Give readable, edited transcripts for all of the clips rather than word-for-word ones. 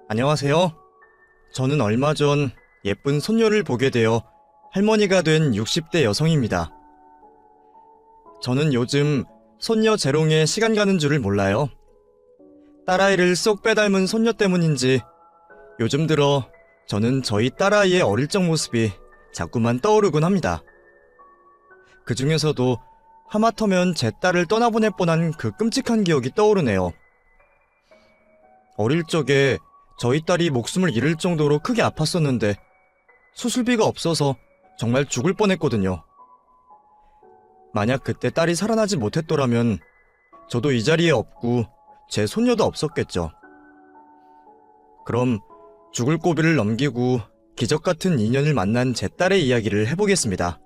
안녕하세요. 저는 얼마 전 예쁜 손녀를 보게 되어 할머니가 된 60대 여성입니다. 저는 요즘 손녀 재롱에 시간 가는 줄을 몰라요. 딸아이를 쏙 빼닮은 손녀 때문인지 요즘 들어 저는 저희 딸아이의 어릴 적 모습이 자꾸만 떠오르곤 합니다. 그 중에서도 하마터면 제 딸을 떠나보낼 뻔한 그 끔찍한 기억이 떠오르네요. 어릴 적에 저희 딸이 목숨을 잃을 정도로 크게 아팠었는데 수술비가 없어서 정말 죽을 뻔했거든요. 만약 그때 딸이 살아나지 못했더라면 저도 이 자리에 없고 제 손녀도 없었겠죠. 그럼 죽을 고비를 넘기고 기적 같은 인연을 만난 제 딸의 이야기를 해보겠습니다.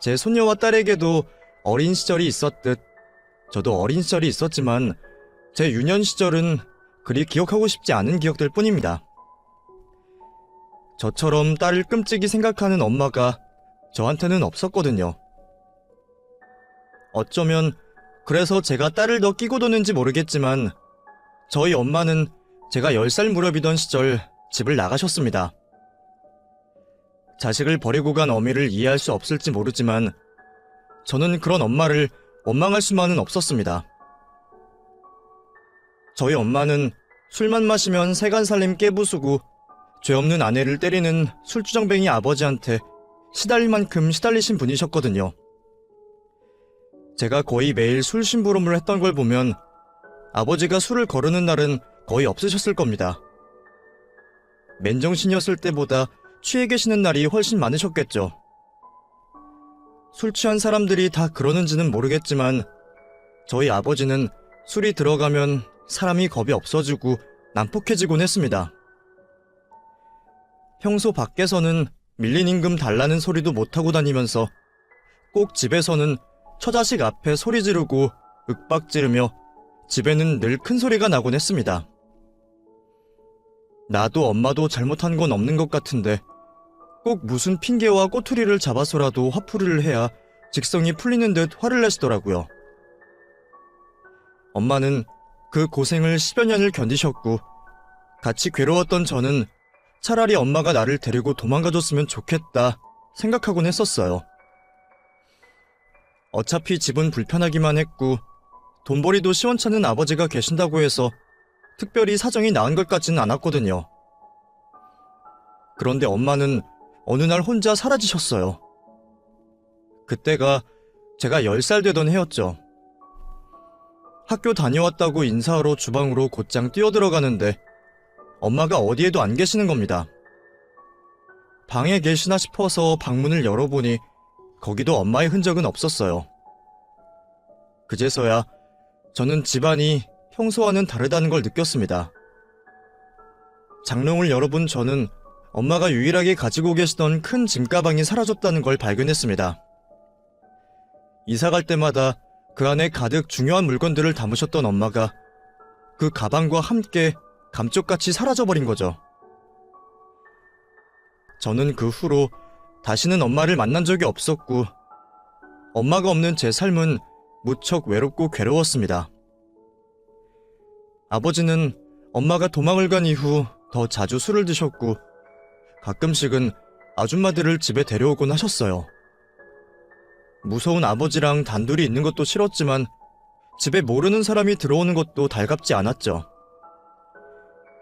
제 손녀와 딸에게도 어린 시절이 있었듯 저도 어린 시절이 있었지만 제 유년 시절은 그리 기억하고 싶지 않은 기억들 뿐입니다. 저처럼 딸을 끔찍이 생각하는 엄마가 저한테는 없었거든요. 어쩌면 그래서 제가 딸을 더 끼고 도는지 모르겠지만 저희 엄마는 제가 10살 무렵이던 시절 집을 나가셨습니다. 자식을 버리고 간 어미를 이해할 수 없을지 모르지만 저는 그런 엄마를 원망할 수만은 없었습니다. 저희 엄마는 술만 마시면 세간살림 깨부수고 죄 없는 아내를 때리는 술주정뱅이 아버지한테 시달릴 만큼 시달리신 분이셨거든요. 제가 거의 매일 술 심부름을 했던 걸 보면 아버지가 술을 거르는 날은 거의 없으셨을 겁니다. 맨정신이었을 때보다 취해 계시는 날이 훨씬 많으셨겠죠. 술 취한 사람들이 다 그러는지는 모르겠지만 저희 아버지는 술이 들어가면 사람이 겁이 없어지고 난폭해지곤 했습니다. 평소 밖에서는 밀린 임금 달라는 소리도 못하고 다니면서 꼭 집에서는 처자식 앞에 소리 지르고 윽박 지르며 집에는 늘 큰 소리가 나곤 했습니다. 나도 엄마도 잘못한 건 없는 것 같은데 꼭 무슨 핑계와 꼬투리를 잡아서라도 화풀이를 해야 직성이 풀리는 듯 화를 내시더라고요. 엄마는 그 고생을 10여 년을 견디셨고 같이 괴로웠던 저는 차라리 엄마가 나를 데리고 도망가줬으면 좋겠다 생각하곤 했었어요. 어차피 집은 불편하기만 했고 돈벌이도 시원찮은 아버지가 계신다고 해서 특별히 사정이 나은 것 같지는 않았거든요. 그런데 엄마는 어느 날 혼자 사라지셨어요. 그때가 제가 10살 되던 해였죠. 학교 다녀왔다고 인사하러 주방으로 곧장 뛰어들어가는데 엄마가 어디에도 안 계시는 겁니다. 방에 계시나 싶어서 방문을 열어보니 거기도 엄마의 흔적은 없었어요. 그제서야 저는 집안이 평소와는 다르다는 걸 느꼈습니다. 장롱을 열어본 저는 엄마가 유일하게 가지고 계시던 큰 짐가방이 사라졌다는 걸 발견했습니다. 이사갈 때마다 그 안에 가득 중요한 물건들을 담으셨던 엄마가 그 가방과 함께 감쪽같이 사라져버린 거죠. 저는 그 후로 다시는 엄마를 만난 적이 없었고 엄마가 없는 제 삶은 무척 외롭고 괴로웠습니다. 아버지는 엄마가 도망을 간 이후 더 자주 술을 드셨고 가끔씩은 아줌마들을 집에 데려오곤 하셨어요. 무서운 아버지랑 단둘이 있는 것도 싫었지만 집에 모르는 사람이 들어오는 것도 달갑지 않았죠.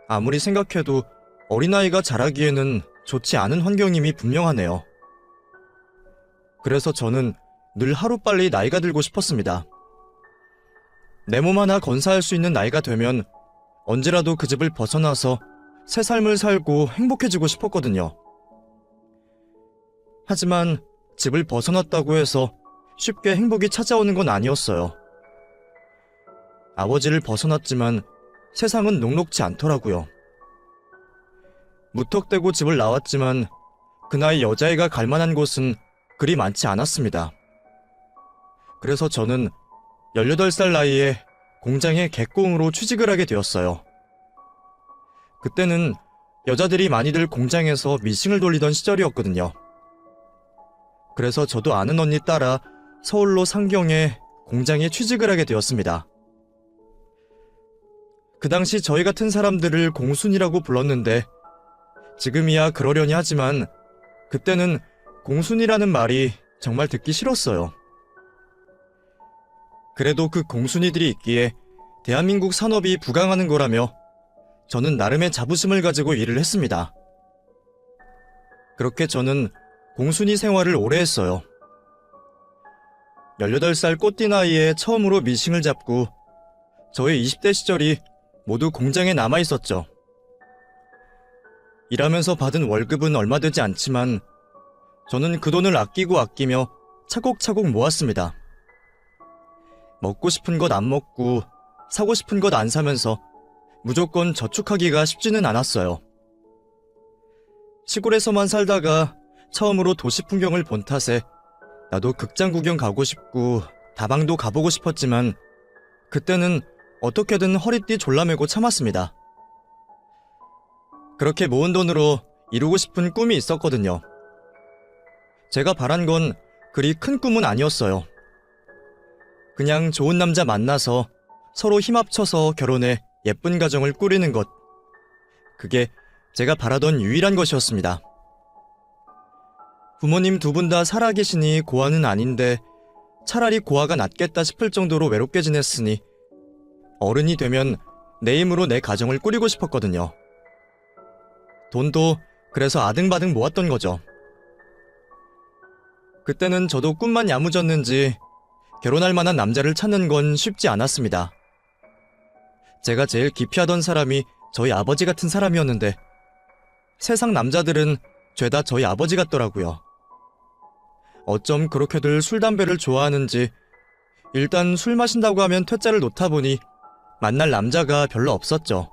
아무리 생각해도 어린아이가 자라기에는 좋지 않은 환경임이 분명하네요. 그래서 저는 늘 하루빨리 나이가 들고 싶었습니다. 내 몸 하나 건사할 수 있는 나이가 되면 언제라도 그 집을 벗어나서 새 삶을 살고 행복해지고 싶었거든요. 하지만 집을 벗어났다고 해서 쉽게 행복이 찾아오는 건 아니었어요. 아버지를 벗어났지만 세상은 녹록지 않더라고요. 무턱대고 집을 나왔지만 그 나이 여자애가 갈 만한 곳은 그리 많지 않았습니다. 그래서 저는 18살 나이에 공장의 객공으로 취직을 하게 되었어요. 그때는 여자들이 많이들 공장에서 미싱을 돌리던 시절이었거든요. 그래서 저도 아는 언니 따라 서울로 상경해 공장에 취직을 하게 되었습니다. 그 당시 저희 같은 사람들을 공순이라고 불렀는데 지금이야 그러려니 하지만 그때는 공순이라는 말이 정말 듣기 싫었어요. 그래도 그 공순이들이 있기에 대한민국 산업이 부강하는 거라며 저는 나름의 자부심을 가지고 일을 했습니다. 그렇게 저는 공순이 생활을 오래 했어요. 18살 꽃띠 나이에 처음으로 미싱을 잡고 저의 20대 시절이 모두 공장에 남아 있었죠. 일하면서 받은 월급은 얼마 되지 않지만 저는 그 돈을 아끼며 차곡차곡 모았습니다. 먹고 싶은 것 안 먹고 사고 싶은 것 안 사면서 무조건 저축하기가 쉽지는 않았어요. 시골에서만 살다가 처음으로 도시 풍경을 본 탓에 나도 극장 구경 가고 싶고 다방도 가보고 싶었지만 그때는 어떻게든 허리띠 졸라매고 참았습니다. 그렇게 모은 돈으로 이루고 싶은 꿈이 있었거든요. 제가 바란 건 그리 큰 꿈은 아니었어요. 그냥 좋은 남자 만나서 서로 힘 합쳐서 결혼해 예쁜 가정을 꾸리는 것. 그게 제가 바라던 유일한 것이었습니다. 부모님 두 분 다 살아계시니 고아는 아닌데 차라리 고아가 낫겠다 싶을 정도로 외롭게 지냈으니 어른이 되면 내 힘으로 내 가정을 꾸리고 싶었거든요. 돈도 그래서 아등바등 모았던 거죠. 그때는 저도 꿈만 야무졌는지 결혼할 만한 남자를 찾는 건 쉽지 않았습니다. 제가 제일 기피하던 사람이 저희 아버지 같은 사람이었는데 세상 남자들은 죄다 저희 아버지 같더라고요. 어쩜 그렇게들 술 담배를 좋아하는지 일단 술 마신다고 하면 퇴짜를 놓다 보니 만날 남자가 별로 없었죠.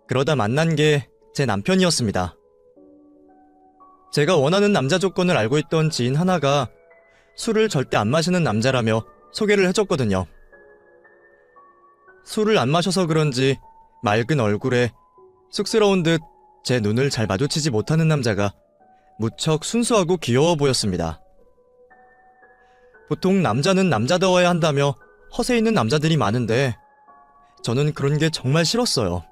그러다 만난 게 제 남편이었습니다. 제가 원하는 남자 조건을 알고 있던 지인 하나가 술을 절대 안 마시는 남자라며 소개를 해줬거든요. 술을 안 마셔서 그런지 맑은 얼굴에 쑥스러운 듯 제 눈을 잘 마주치지 못하는 남자가 무척 순수하고 귀여워 보였습니다. 보통 남자는 남자다워야 한다며 허세 있는 남자들이 많은데 저는 그런 게 정말 싫었어요.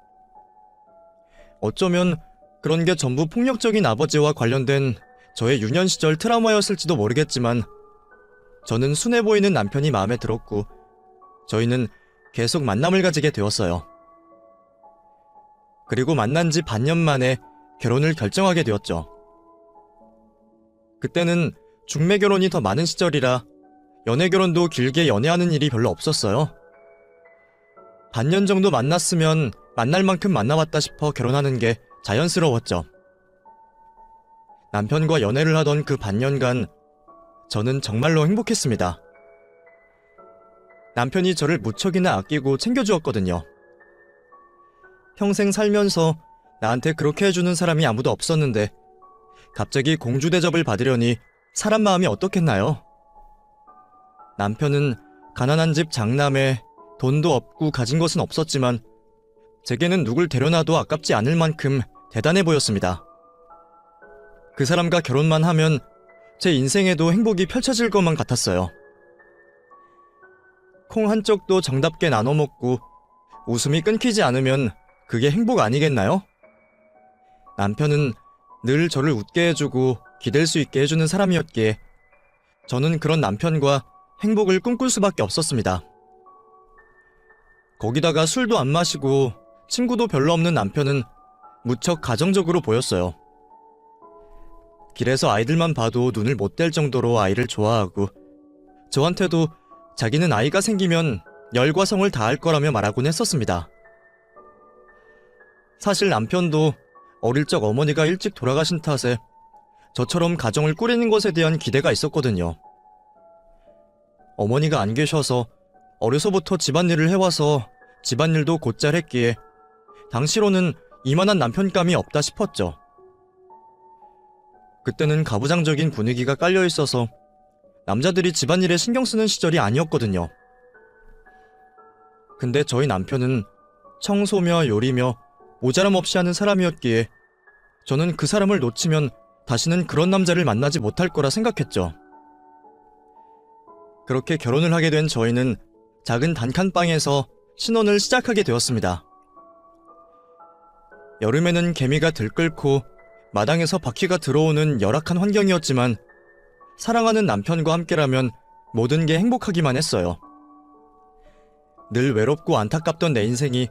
어쩌면 그런 게 전부 폭력적인 아버지와 관련된 저의 유년 시절 트라우마였을지도 모르겠지만 저는 순해 보이는 남편이 마음에 들었고 저희는 계속 만남을 가지게 되었어요. 그리고 만난 지 반년 만에 결혼을 결정하게 되었죠. 그때는 중매 결혼이 더 많은 시절이라 연애 결혼도 길게 연애하는 일이 별로 없었어요. 반년 정도 만났으면 만날 만큼 만나봤다 싶어 결혼하는 게 자연스러웠죠. 남편과 연애를 하던 그 반년간 저는 정말로 행복했습니다. 남편이 저를 무척이나 아끼고 챙겨주었거든요. 평생 살면서 나한테 그렇게 해주는 사람이 아무도 없었는데 갑자기 공주 대접을 받으려니 사람 마음이 어떻겠나요? 남편은 가난한 집 장남에 돈도 없고 가진 것은 없었지만 제게는 누굴 데려놔도 아깝지 않을 만큼 대단해 보였습니다. 그 사람과 결혼만 하면 제 인생에도 행복이 펼쳐질 것만 같았어요. 콩 한쪽도 정답게 나눠 먹고 웃음이 끊기지 않으면 그게 행복 아니겠나요? 남편은 늘 저를 웃게 해주고 기댈 수 있게 해주는 사람이었기에 저는 그런 남편과 행복을 꿈꿀 수밖에 없었습니다. 거기다가 술도 안 마시고 친구도 별로 없는 남편은 무척 가정적으로 보였어요. 길에서 아이들만 봐도 눈을 못 뗄 정도로 아이를 좋아하고 저한테도 자기는 아이가 생기면 열과 성을 다할 거라며 말하곤 했었습니다. 사실 남편도 어릴 적 어머니가 일찍 돌아가신 탓에 저처럼 가정을 꾸리는 것에 대한 기대가 있었거든요. 어머니가 안 계셔서 어려서부터 집안일을 해와서 집안일도 곧잘 했기에 당시로는 이만한 남편감이 없다 싶었죠. 그때는 가부장적인 분위기가 깔려있어서 남자들이 집안일에 신경 쓰는 시절이 아니었거든요. 근데 저희 남편은 청소며 요리며 모자람 없이 하는 사람이었기에 저는 그 사람을 놓치면 다시는 그런 남자를 만나지 못할 거라 생각했죠. 그렇게 결혼을 하게 된 저희는 작은 단칸방에서 신혼을 시작하게 되었습니다. 여름에는 개미가 들끓고 마당에서 바퀴가 들어오는 열악한 환경이었지만 사랑하는 남편과 함께라면 모든 게 행복하기만 했어요. 늘 외롭고 안타깝던 내 인생이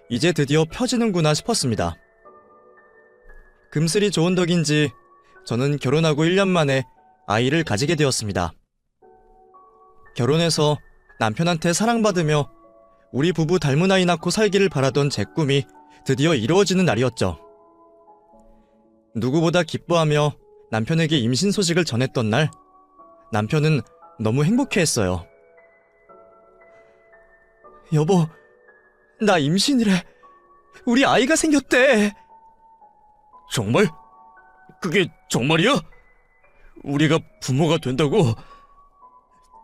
이제 드디어 펴지는구나 싶었습니다. 금슬이 좋은 덕인지 저는 결혼하고 1년 만에 아이를 가지게 되었습니다. 결혼해서 남편한테 사랑받으며 우리 부부 닮은 아이 낳고 살기를 바라던 제 꿈이 드디어 이루어지는 날이었죠. 누구보다 기뻐하며 남편에게 임신 소식을 전했던 날, 남편은 너무 행복해했어요. 여보, 나 임신이래. 우리 아이가 생겼대. 정말? 그게 정말이야? 우리가 부모가 된다고?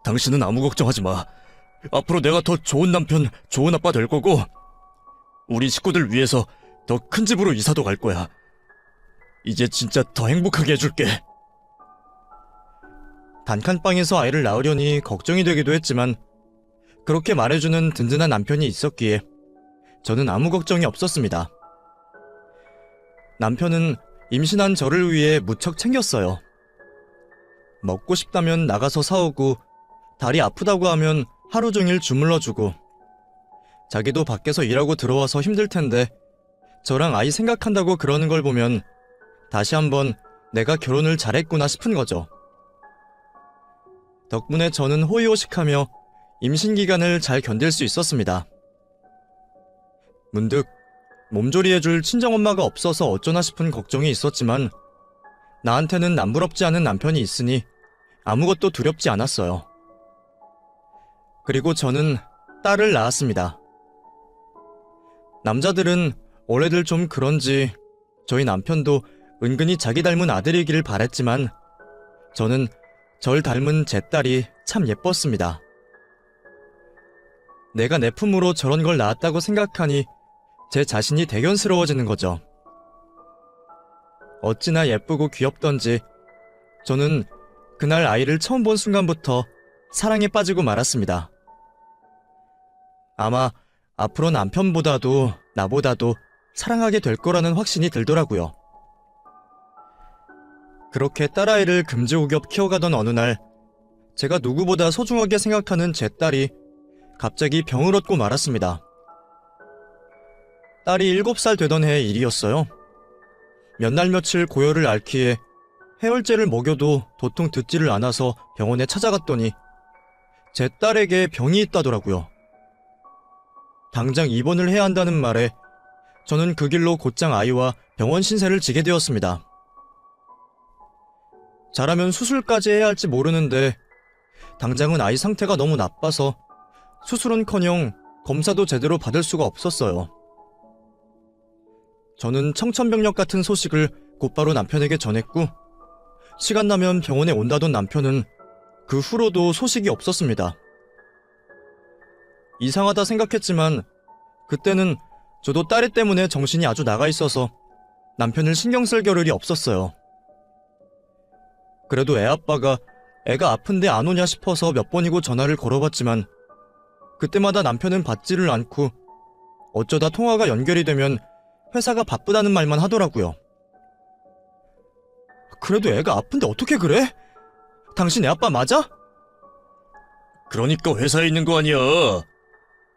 당신은 아무 걱정하지 마. 앞으로 내가 더 좋은 남편, 좋은 아빠 될 거고 우리 식구들 위해서 더 큰 집으로 이사도 갈 거야. 이제 진짜 더 행복하게 해줄게. 단칸방에서 아이를 낳으려니 걱정이 되기도 했지만 그렇게 말해주는 든든한 남편이 있었기에 저는 아무 걱정이 없었습니다. 남편은 임신한 저를 위해 무척 챙겼어요. 먹고 싶다면 나가서 사오고 다리 아프다고 하면 하루 종일 주물러주고 자기도 밖에서 일하고 들어와서 힘들 텐데 저랑 아이 생각한다고 그러는 걸 보면 다시 한번 내가 결혼을 잘했구나 싶은 거죠. 덕분에 저는 호의호식하며 임신 기간을 잘 견딜 수 있었습니다. 문득 몸조리해줄 친정엄마가 없어서 어쩌나 싶은 걱정이 있었지만 나한테는 남부럽지 않은 남편이 있으니 아무것도 두렵지 않았어요. 그리고 저는 딸을 낳았습니다. 남자들은 원래들 좀 그런지 저희 남편도 은근히 자기 닮은 아들이기를 바랬지만 저는 절 닮은 제 딸이 참 예뻤습니다. 내가 내 품으로 저런 걸 낳았다고 생각하니 제 자신이 대견스러워지는 거죠. 어찌나 예쁘고 귀엽던지 저는 그날 아이를 처음 본 순간부터 사랑에 빠지고 말았습니다. 아마 앞으로 남편보다도 나보다도 사랑하게 될 거라는 확신이 들더라고요. 그렇게 딸아이를 금지옥엽 키워가던 어느 날 제가 누구보다 소중하게 생각하는 제 딸이 갑자기 병을 얻고 말았습니다. 딸이 7살 되던 해의 일이었어요. 몇 날 며칠 고열을 앓기에 해열제를 먹여도 도통 듣지를 않아서 병원에 찾아갔더니 제 딸에게 병이 있다더라고요. 당장 입원을 해야 한다는 말에 저는 그 길로 곧장 아이와 병원 신세를 지게 되었습니다. 잘하면 수술까지 해야 할지 모르는데 당장은 아이 상태가 너무 나빠서 수술은커녕 검사도 제대로 받을 수가 없었어요. 저는 청천벽력 같은 소식을 곧바로 남편에게 전했고 시간 나면 병원에 온다던 남편은 그 후로도 소식이 없었습니다. 이상하다 생각했지만 그때는 저도 딸애 때문에 정신이 아주 나가 있어서 남편을 신경 쓸 겨를이 없었어요. 그래도 애 아빠가 애가 아픈데 안 오냐 싶어서 몇 번이고 전화를 걸어봤지만 그때마다 남편은 받지를 않고 어쩌다 통화가 연결이 되면 회사가 바쁘다는 말만 하더라고요. 그래도 애가 아픈데 어떻게 그래? 당신 애 아빠 맞아? 그러니까 회사에 있는 거 아니야.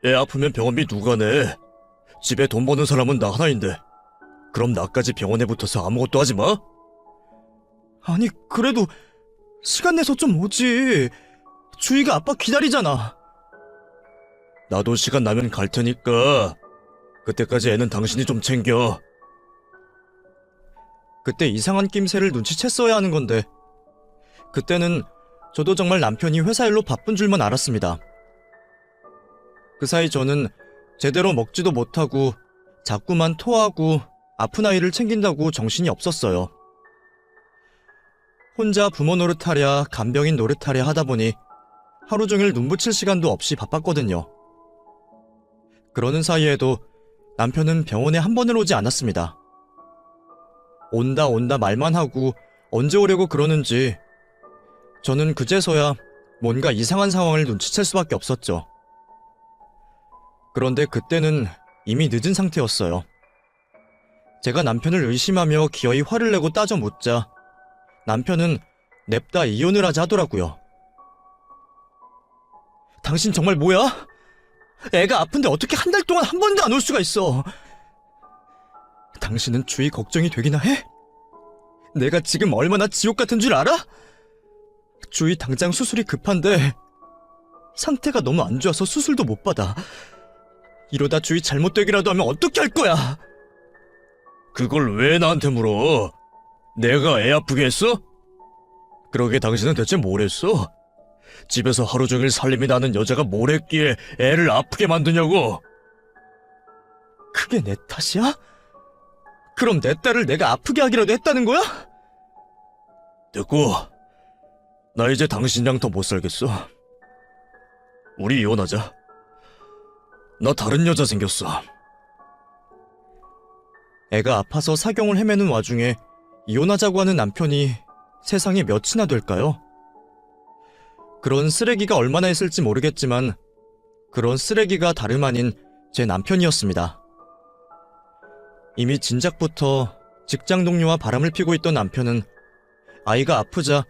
애 아프면 병원비 누가 내? 집에 돈 버는 사람은 나 하나인데 그럼 나까지 병원에 붙어서 아무것도 하지 마? 아니 그래도 시간 내서 좀 오지. 주희가 아빠 기다리잖아. 나도 시간 나면 갈 테니까 그때까지 애는 당신이 좀 챙겨. 그때 이상한 낌새를 눈치챘어야 하는 건데 그때는 저도 정말 남편이 회사 일로 바쁜 줄만 알았습니다. 그 사이 저는 제대로 먹지도 못하고 자꾸만 토하고 아픈 아이를 챙긴다고 정신이 없었어요. 혼자 부모 노릇하랴 간병인 노릇하랴 하다 보니 하루 종일 눈 붙일 시간도 없이 바빴거든요. 그러는 사이에도 남편은 병원에 한 번을 오지 않았습니다. 온다 온다 말만 하고 언제 오려고 그러는지 저는 그제서야 뭔가 이상한 상황을 눈치챌 수밖에 없었죠. 그런데 그때는 이미 늦은 상태였어요. 제가 남편을 의심하며 기어이 화를 내고 따져 묻자 남편은 냅다 이혼을 하자 하더라고요. 당신 정말 뭐야? 애가 아픈데 어떻게 한 달 동안 한 번도 안 올 수가 있어? 당신은 주위 걱정이 되기나 해? 내가 지금 얼마나 지옥 같은 줄 알아? 주위 당장 수술이 급한데 상태가 너무 안 좋아서 수술도 못 받아. 이러다 주위 잘못되기라도 하면 어떻게 할 거야? 그걸 왜 나한테 물어? 내가 애 아프게 했어? 그러게 당신은 대체 뭘 했어? 집에서 하루 종일 살림이 나는 여자가 뭘 했기에 애를 아프게 만드냐고? 그게 내 탓이야? 그럼 내 딸을 내가 아프게 하기라도 했다는 거야? 됐고, 나 이제 당신이랑 더 못 살겠어. 우리 이혼하자. 나 다른 여자 생겼어. 애가 아파서 사경을 헤매는 와중에 이혼하자고 하는 남편이 세상에 몇이나 될까요? 그런 쓰레기가 얼마나 있을지 모르겠지만 그런 쓰레기가 다름 아닌 제 남편이었습니다. 이미 진작부터 직장 동료와 바람을 피고 있던 남편은 아이가 아프자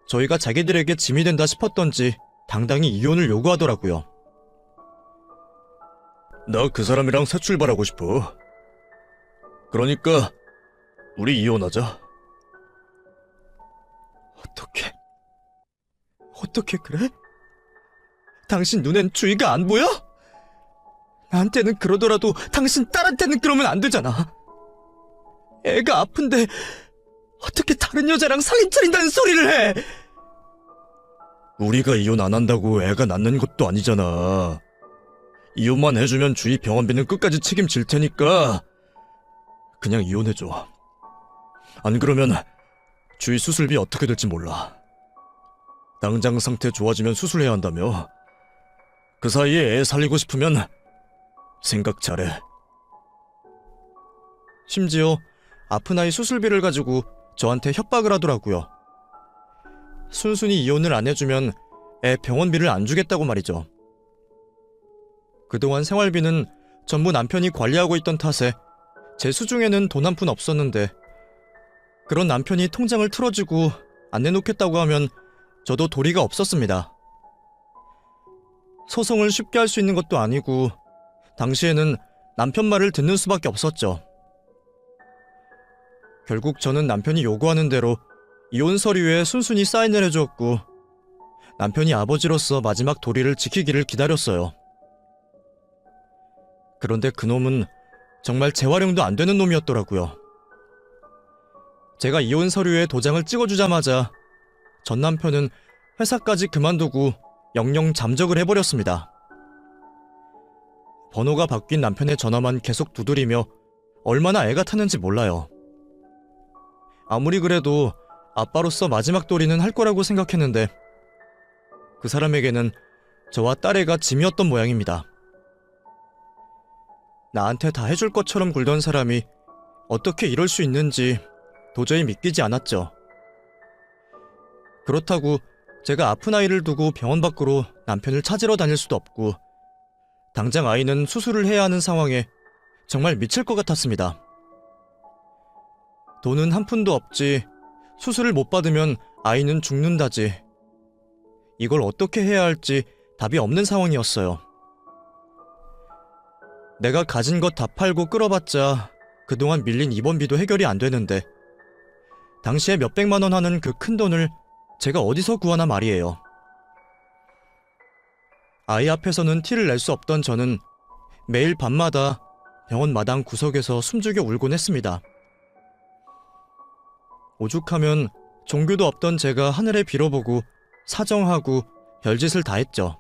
저희가 자기들에게 짐이 된다 싶었던지 당당히 이혼을 요구하더라고요. 나 그 사람이랑 새 출발하고 싶어. 그러니까 우리 이혼하자. 어떻게 그래? 당신 눈엔 주의가 안 보여? 나한테는 그러더라도 당신 딸한테는 그러면 안 되잖아. 애가 아픈데 어떻게 다른 여자랑 살림 차린다는 소리를 해? 우리가 이혼 안 한다고 애가 낫는 것도 아니잖아. 이혼만 해주면 주위 병원비는 끝까지 책임질 테니까 그냥 이혼해줘. 안 그러면 주위 수술비 어떻게 될지 몰라. 당장 상태 좋아지면 수술해야 한다며. 그 사이에 애 살리고 싶으면 생각 잘해. 심지어 아픈 아이 수술비를 가지고 저한테 협박을 하더라고요. 순순히 이혼을 안 해주면 애 병원비를 안 주겠다고 말이죠. 그동안 생활비는 전부 남편이 관리하고 있던 탓에 제 수중에는 돈 한 푼 없었는데 그런 남편이 통장을 틀어주고 안 내놓겠다고 하면 저도 도리가 없었습니다. 소송을 쉽게 할 수 있는 것도 아니고 당시에는 남편 말을 듣는 수밖에 없었죠. 결국 저는 남편이 요구하는 대로 이혼 서류에 순순히 사인을 해주었고 남편이 아버지로서 마지막 도리를 지키기를 기다렸어요. 그런데 그놈은 정말 재활용도 안 되는 놈이었더라고요. 제가 이혼 서류에 도장을 찍어주자마자 전 남편은 회사까지 그만두고 영영 잠적을 해버렸습니다. 번호가 바뀐 남편의 전화만 계속 두드리며 얼마나 애가 타는지 몰라요. 아무리 그래도 아빠로서 마지막 도리는 할 거라고 생각했는데 그 사람에게는 저와 딸애가 짐이었던 모양입니다. 나한테 다 해줄 것처럼 굴던 사람이 어떻게 이럴 수 있는지 도저히 믿기지 않았죠. 그렇다고 제가 아픈 아이를 두고 병원 밖으로 남편을 찾으러 다닐 수도 없고 당장 아이는 수술을 해야 하는 상황에 정말 미칠 것 같았습니다. 돈은 한 푼도 없지, 수술을 못 받으면 아이는 죽는다지. 이걸 어떻게 해야 할지 답이 없는 상황이었어요. 내가 가진 것 다 팔고 끌어봤자 그동안 밀린 입원비도 해결이 안 되는데 당시에 몇백만 원 하는 그 큰 돈을 제가 어디서 구하나 말이에요. 아이 앞에서는 티를 낼 수 없던 저는 매일 밤마다 병원 마당 구석에서 숨죽여 울곤 했습니다. 오죽하면 종교도 없던 제가 하늘에 빌어보고 사정하고 별짓을 다 했죠.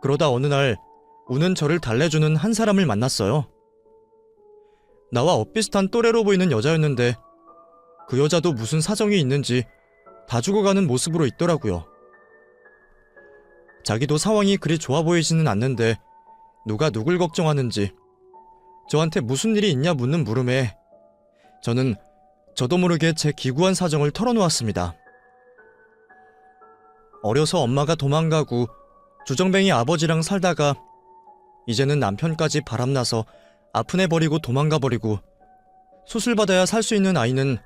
그러다 어느 날 우는 저를 달래주는 한 사람을 만났어요. 나와 엇비슷한 또래로 보이는 여자였는데 그 여자도 무슨 사정이 있는지 다 죽어가는 모습으로 있더라고요. 자기도 상황이 그리 좋아 보이지는 않는데 누가 누굴 걱정하는지 저한테 무슨 일이 있냐 묻는 물음에 저는 저도 모르게 제 기구한 사정을 털어놓았습니다. 어려서 엄마가 도망가고 주정뱅이 아버지랑 살다가 이제는 남편까지 바람나서 아픈 애 버리고 도망가 버리고 수술받아야 살 수 있는 아이는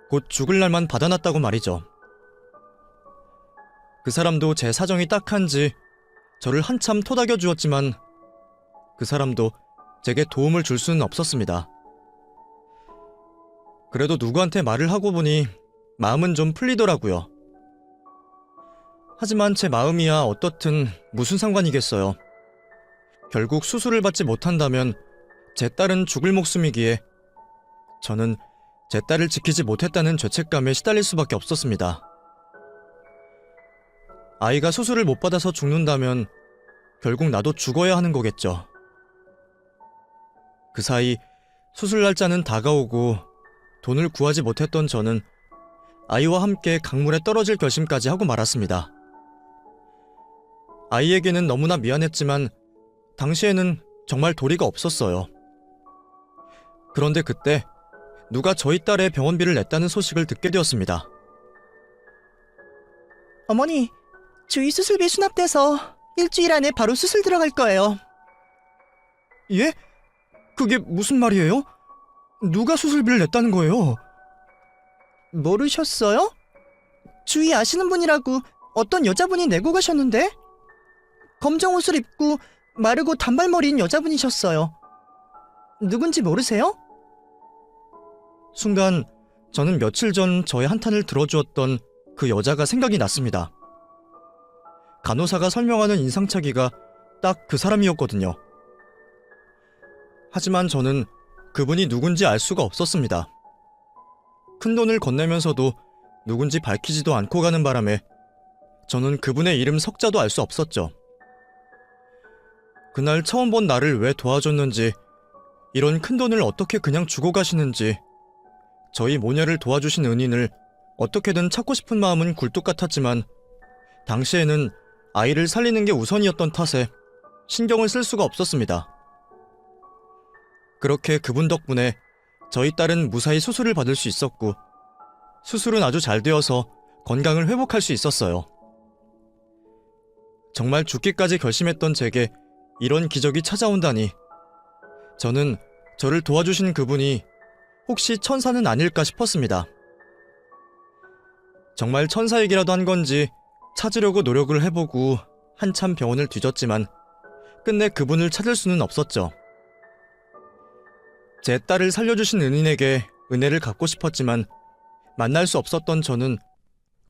곧 죽을 날만 받아놨다고 말이죠. 그 사람도 제 사정이 딱한지 저를 한참 토닥여 주었지만 그 사람도 제게 도움을 줄 수는 없었습니다. 그래도 누구한테 말을 하고 보니 마음은 좀 풀리더라고요. 하지만 제 마음이야 어떻든 무슨 상관이겠어요. 결국 수술을 받지 못한다면 제 딸은 죽을 목숨이기에 저는 제 딸을 지키지 못했다는 죄책감에 시달릴 수밖에 없었습니다. 아이가 수술을 못 받아서 죽는다면 결국 나도 죽어야 하는 거겠죠. 그 사이 수술 날짜는 다가오고 돈을 구하지 못했던 저는 아이와 함께 강물에 떨어질 결심까지 하고 말았습니다. 아이에게는 너무나 미안했지만 당시에는 정말 도리가 없었어요. 그런데 그때 누가 저희 딸의 병원비를 냈다는 소식을 듣게 되었습니다. 어머니, 주위 수술비 수납돼서 일주일 안에 바로 수술 들어갈 거예요. 예? 그게 무슨 말이에요? 누가 수술비를 냈다는 거예요? 모르셨어요? 주위 아시는 분이라고 어떤 여자분이 내고 가셨는데? 검정 옷을 입고 마르고 단발머리인 여자분이셨어요. 누군지 모르세요? 순간 저는 며칠 전 저의 한탄을 들어주었던 그 여자가 생각이 났습니다. 간호사가 설명하는 인상착의가 딱 그 사람이었거든요. 하지만 저는 그분이 누군지 알 수가 없었습니다. 큰돈을 건네면서도 누군지 밝히지도 않고 가는 바람에 저는 그분의 이름 석자도 알 수 없었죠. 그날 처음 본 나를 왜 도와줬는지, 이런 큰돈을 어떻게 그냥 주고 가시는지, 저희 모녀를 도와주신 은인을 어떻게든 찾고 싶은 마음은 굴뚝 같았지만 당시에는 아이를 살리는 게 우선이었던 탓에 신경을 쓸 수가 없었습니다. 그렇게 그분 덕분에 저희 딸은 무사히 수술을 받을 수 있었고 수술은 아주 잘 되어서 건강을 회복할 수 있었어요. 정말 죽기까지 결심했던 제게 이런 기적이 찾아온다니 저는 저를 도와주신 그분이 혹시 천사는 아닐까 싶었습니다. 정말 천사 얘기라도 한 건지 찾으려고 노력을 해보고 한참 병원을 뒤졌지만 끝내 그분을 찾을 수는 없었죠. 제 딸을 살려주신 은인에게 은혜를 갚고 싶었지만 만날 수 없었던 저는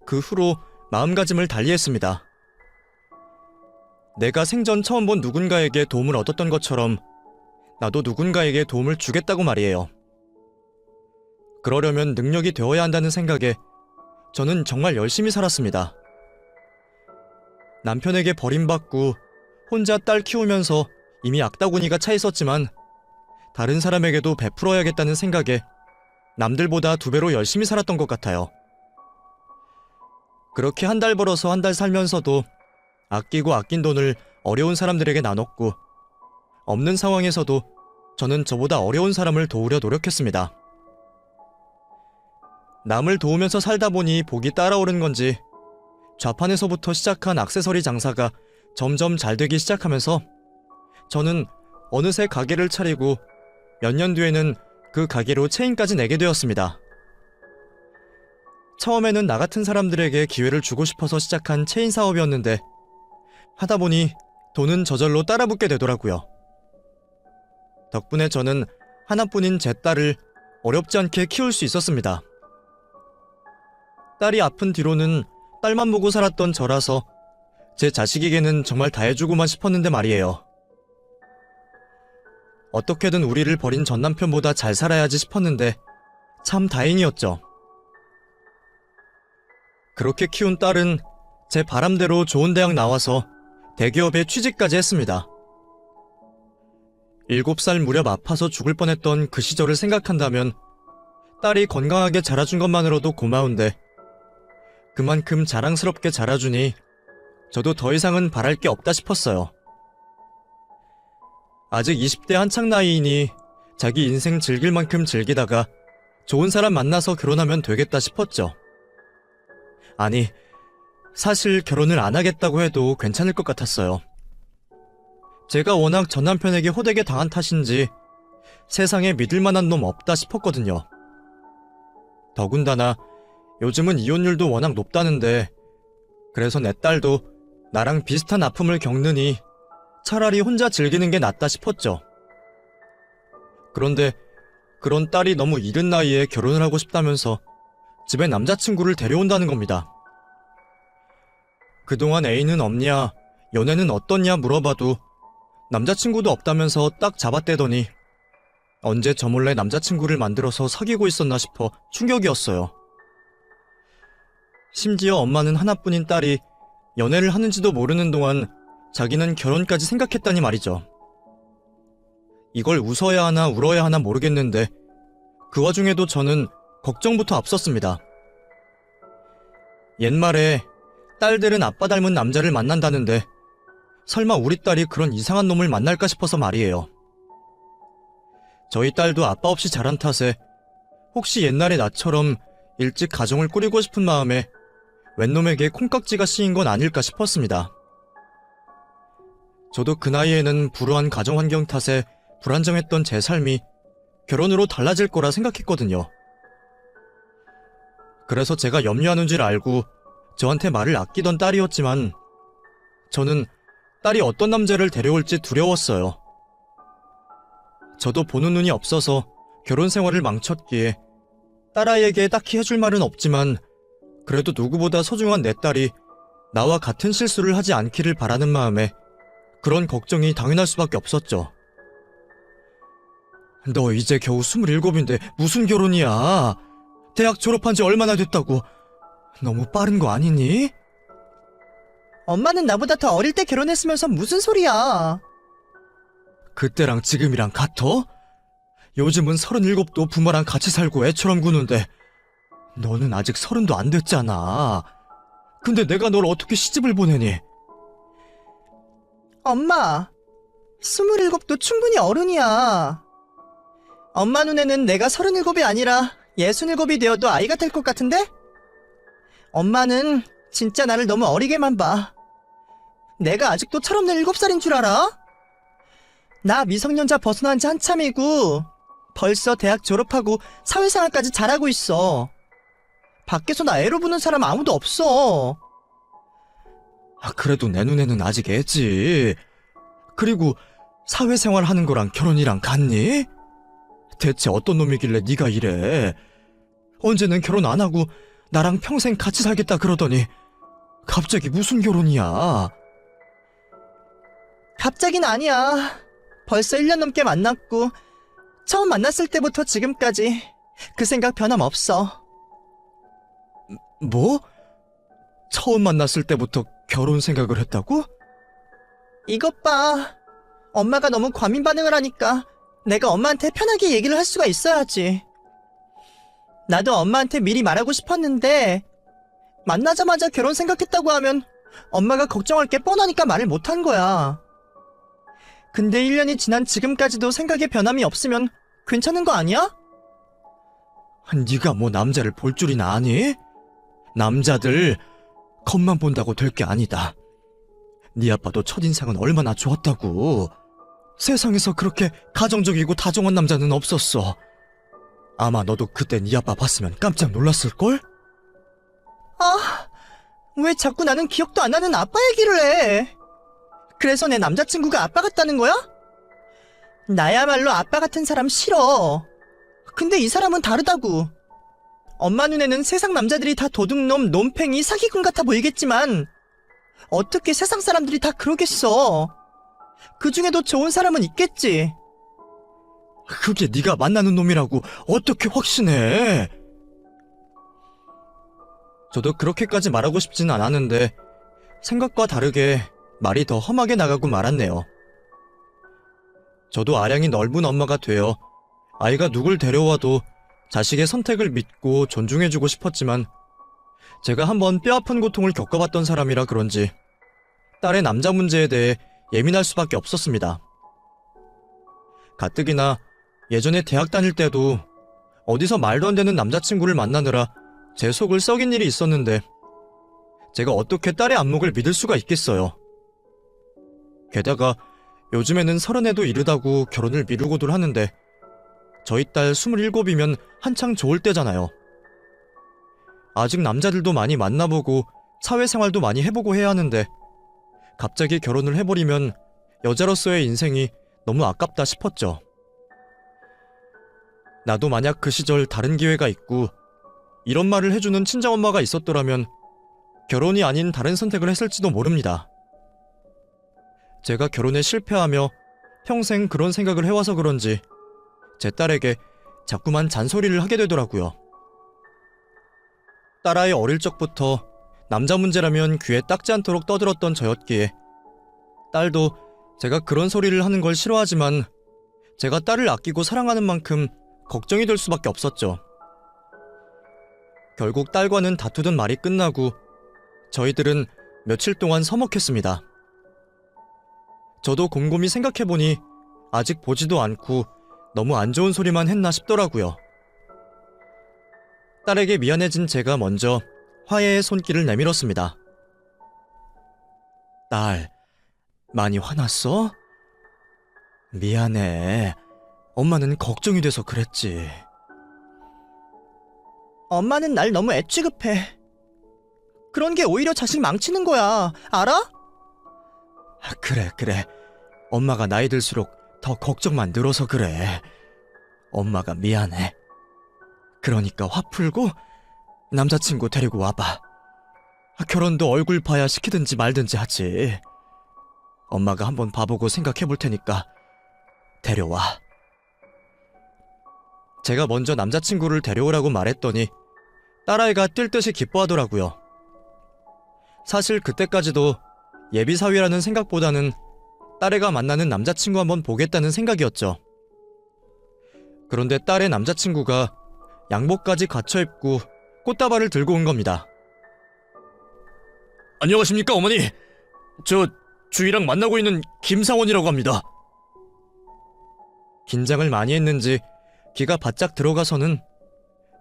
그 후로 마음가짐을 달리했습니다. 내가 생전 처음 본 누군가에게 도움을 얻었던 것처럼 나도 누군가에게 도움을 주겠다고 말이에요. 그러려면 능력이 되어야 한다는 생각에 저는 정말 열심히 살았습니다. 남편에게 버림받고 혼자 딸 키우면서 이미 악다구니가 차 있었지만 다른 사람에게도 베풀어야겠다는 생각에 남들보다 2배로 열심히 살았던 것 같아요. 그렇게 한 달 벌어서 한 달 살면서도 아끼고 아낀 돈을 어려운 사람들에게 나눴고 없는 상황에서도 저는 저보다 어려운 사람을 도우려 노력했습니다. 남을 도우면서 살다 보니 복이 따라오른 건지 좌판에서부터 시작한 액세서리 장사가 점점 잘 되기 시작하면서 저는 어느새 가게를 차리고 몇 년 뒤에는 그 가게로 체인까지 내게 되었습니다. 처음에는 나 같은 사람들에게 기회를 주고 싶어서 시작한 체인 사업이었는데 하다 보니 돈은 저절로 따라붙게 되더라고요. 덕분에 저는 하나뿐인 제 딸을 어렵지 않게 키울 수 있었습니다. 딸이 아픈 뒤로는 딸만 보고 살았던 저라서 제 자식에게는 정말 다 해주고만 싶었는데 말이에요. 어떻게든 우리를 버린 전 남편보다 잘 살아야지 싶었는데 참 다행이었죠. 그렇게 키운 딸은 제 바람대로 좋은 대학 나와서 대기업에 취직까지 했습니다. 7살 무렵 아파서 죽을 뻔했던 그 시절을 생각한다면 딸이 건강하게 자라준 것만으로도 고마운데 그만큼 자랑스럽게 자라주니 저도 더 이상은 바랄 게 없다 싶었어요. 아직 20대 한창 나이이니 자기 인생 즐길 만큼 즐기다가 좋은 사람 만나서 결혼하면 되겠다 싶었죠. 아니, 사실 결혼을 안 하겠다고 해도 괜찮을 것 같았어요. 제가 워낙 전 남편에게 호되게 당한 탓인지 세상에 믿을 만한 놈 없다 싶었거든요. 더군다나 요즘은 이혼율도 워낙 높다는데 그래서 내 딸도 나랑 비슷한 아픔을 겪느니 차라리 혼자 즐기는 게 낫다 싶었죠. 그런데 그런 딸이 너무 이른 나이에 결혼을 하고 싶다면서 집에 남자친구를 데려온다는 겁니다. 그동안 애인은 없냐, 연애는 어떻냐 물어봐도 남자친구도 없다면서 딱 잡아떼더니 언제 저 몰래 남자친구를 만들어서 사귀고 있었나 싶어 충격이었어요. 심지어 엄마는 하나뿐인 딸이 연애를 하는지도 모르는 동안 자기는 결혼까지 생각했다니 말이죠. 이걸 웃어야 하나 울어야 하나 모르겠는데 그 와중에도 저는 걱정부터 앞섰습니다. 옛말에 딸들은 아빠 닮은 남자를 만난다는데 설마 우리 딸이 그런 이상한 놈을 만날까 싶어서 말이에요. 저희 딸도 아빠 없이 자란 탓에 혹시 옛날의 나처럼 일찍 가정을 꾸리고 싶은 마음에 웬 놈에게 콩깍지가 씌인 건 아닐까 싶었습니다. 저도 그 나이에는 불우한 가정 환경 탓에 불안정했던 제 삶이 결혼으로 달라질 거라 생각했거든요. 그래서 제가 염려하는 줄 알고 저한테 말을 아끼던 딸이었지만 저는 딸이 어떤 남자를 데려올지 두려웠어요. 저도 보는 눈이 없어서 결혼 생활을 망쳤기에 딸아이에게 딱히 해줄 말은 없지만 그래도 누구보다 소중한 내 딸이 나와 같은 실수를 하지 않기를 바라는 마음에 그런 걱정이 당연할 수밖에 없었죠. 너 이제 겨우 27인데 무슨 결혼이야? 대학 졸업한 지 얼마나 됐다고? 너무 빠른 거 아니니? 엄마는 나보다 더 어릴 때 결혼했으면서 무슨 소리야. 그때랑 지금이랑 같아? 요즘은 37도 부모랑 같이 살고 애처럼 구는데 너는 아직 30도 안 됐잖아. 근데 내가 널 어떻게 시집을 보내니? 엄마, 27도 충분히 어른이야. 엄마 눈에는 내가 37이 아니라 67이 되어도 아이가 될 것 같은데? 엄마는 진짜 나를 너무 어리게만 봐. 내가 아직도 철없는 7살인 줄 알아? 나 미성년자 벗어난 지 한참이고 벌써 대학 졸업하고 사회생활까지 잘하고 있어. 밖에서 나 애로 보는 사람 아무도 없어. 그래도 내 눈에는 아직 애지. 그리고 사회생활 하는 거랑 결혼이랑 같니? 대체 어떤 놈이길래 네가 이래? 언제는 결혼 안 하고 나랑 평생 같이 살겠다 그러더니 갑자기 무슨 결혼이야? 갑자긴 아니야. 벌써 1년 넘게 만났고 처음 만났을 때부터 지금까지 그 생각 변함없어. 뭐? 처음 만났을 때부터 결혼 생각을 했다고? 이것 봐. 엄마가 너무 과민 반응을 하니까 내가 엄마한테 편하게 얘기를 할 수가 있어야지. 나도 엄마한테 미리 말하고 싶었는데 만나자마자 결혼 생각했다고 하면 엄마가 걱정할 게 뻔하니까 말을 못한 거야. 근데 1년이 지난 지금까지도 생각에 변함이 없으면 괜찮은 거 아니야? 네가 뭐 남자를 볼 줄이나 아니? 남자들 겉만 본다고 될 게 아니다. 네 아빠도 첫인상은 얼마나 좋았다고. 세상에서 그렇게 가정적이고 다정한 남자는 없었어. 아마 너도 그때 네 아빠 봤으면 깜짝 놀랐을걸? 아, 왜 자꾸 나는 기억도 안 나는 아빠 얘기를 해? 그래서 내 남자친구가 아빠 같다는 거야? 나야말로 아빠 같은 사람 싫어. 근데 이 사람은 다르다고. 엄마 눈에는 세상 남자들이 다 도둑놈, 놈팽이, 사기꾼 같아 보이겠지만 어떻게 세상 사람들이 다 그러겠어. 그 중에도 좋은 사람은 있겠지. 그게 네가 만나는 놈이라고 어떻게 확신해? 저도 그렇게까지 말하고 싶진 않았는데 생각과 다르게 말이 더 험하게 나가고 말았네요. 저도 아량이 넓은 엄마가 되어 아이가 누굴 데려와도 자식의 선택을 믿고 존중해주고 싶었지만 제가 한번 뼈아픈 고통을 겪어봤던 사람이라 그런지 딸의 남자 문제에 대해 예민할 수밖에 없었습니다. 가뜩이나 예전에 대학 다닐 때도 어디서 말도 안 되는 남자친구를 만나느라 제 속을 썩인 일이 있었는데 제가 어떻게 딸의 안목을 믿을 수가 있겠어요. 게다가 요즘에는 30에도 이르다고 결혼을 미루고들 하는데 저희 딸 27이면 한창 좋을 때잖아요. 아직 남자들도 많이 만나보고 사회생활도 많이 해보고 해야 하는데 갑자기 결혼을 해버리면 여자로서의 인생이 너무 아깝다 싶었죠. 나도 만약 그 시절 다른 기회가 있고 이런 말을 해주는 친정엄마가 있었더라면 결혼이 아닌 다른 선택을 했을지도 모릅니다. 제가 결혼에 실패하며 평생 그런 생각을 해와서 그런지 제 딸에게 자꾸만 잔소리를 하게 되더라고요. 딸아이 어릴 적부터 남자 문제라면 귀에 딱지 않도록 떠들었던 저였기에 딸도 제가 그런 소리를 하는 걸 싫어하지만 제가 딸을 아끼고 사랑하는 만큼 걱정이 될 수밖에 없었죠. 결국 딸과는 다투던 말이 끝나고 저희들은 며칠 동안 서먹했습니다. 저도 곰곰이 생각해보니 아직 보지도 않고 너무 안 좋은 소리만 했나 싶더라고요. 딸에게 미안해진 제가 먼저 화해의 손길을 내밀었습니다. 딸, 많이 화났어? 미안해. 엄마는 걱정이 돼서 그랬지. 엄마는 날 너무 애 취급해. 그런 게 오히려 자식 망치는 거야. 알아? 그래. 엄마가 나이 들수록 더 걱정만 늘어서 그래. 엄마가 미안해. 그러니까 화 풀고 남자친구 데리고 와봐. 결혼도 얼굴 봐야 시키든지 말든지 하지. 엄마가 한번 봐보고 생각해 볼 테니까 데려와. 제가 먼저 남자친구를 데려오라고 말했더니 딸아이가 뛸 듯이 기뻐하더라고요. 사실 그때까지도 예비사위라는 생각보다는 딸애가 만나는 남자친구 한번 보겠다는 생각이었죠. 그런데 딸의 남자친구가 양복까지 갖춰 입고 꽃다발을 들고 온 겁니다. 안녕하십니까, 어머니. 저 주희랑 만나고 있는 김상원이라고 합니다. 긴장을 많이 했는지 귀가 바짝 들어가서는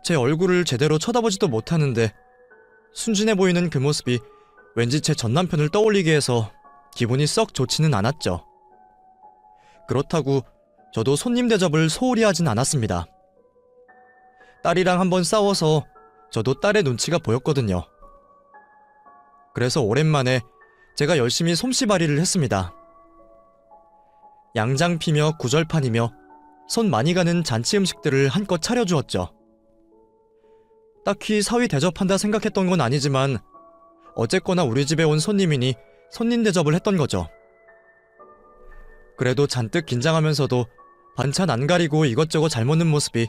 제 얼굴을 제대로 쳐다보지도 못하는데 순진해 보이는 그 모습이 왠지 제 전남편을 떠올리게 해서 기분이 썩 좋지는 않았죠. 그렇다고 저도 손님 대접을 소홀히 하진 않았습니다. 딸이랑 한번 싸워서 저도 딸의 눈치가 보였거든요. 그래서 오랜만에 제가 열심히 솜씨발이를 했습니다. 양장 피며 구절판이며 손 많이 가는 잔치 음식들을 한껏 차려주었죠. 딱히 사위 대접한다 생각했던 건 아니지만 어쨌거나 우리 집에 온 손님이니 손님 대접을 했던 거죠. 그래도 잔뜩 긴장하면서도 반찬 안 가리고 이것저것 잘 먹는 모습이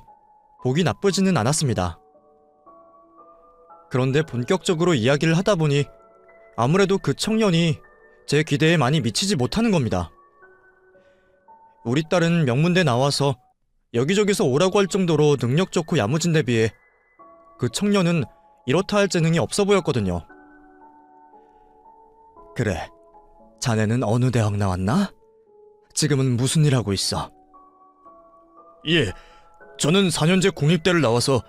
보기 나쁘지는 않았습니다. 그런데 본격적으로 이야기를 하다 보니 아무래도 그 청년이 제 기대에 많이 미치지 못하는 겁니다. 우리 딸은 명문대 나와서 여기저기서 오라고 할 정도로 능력 좋고 야무진 데 비해 그 청년은 이렇다 할 재능이 없어 보였거든요. 그래, 자네는 어느 대학 나왔나? 지금은 무슨 일 하고 있어? 예, 저는 4년제 국립대를 나와서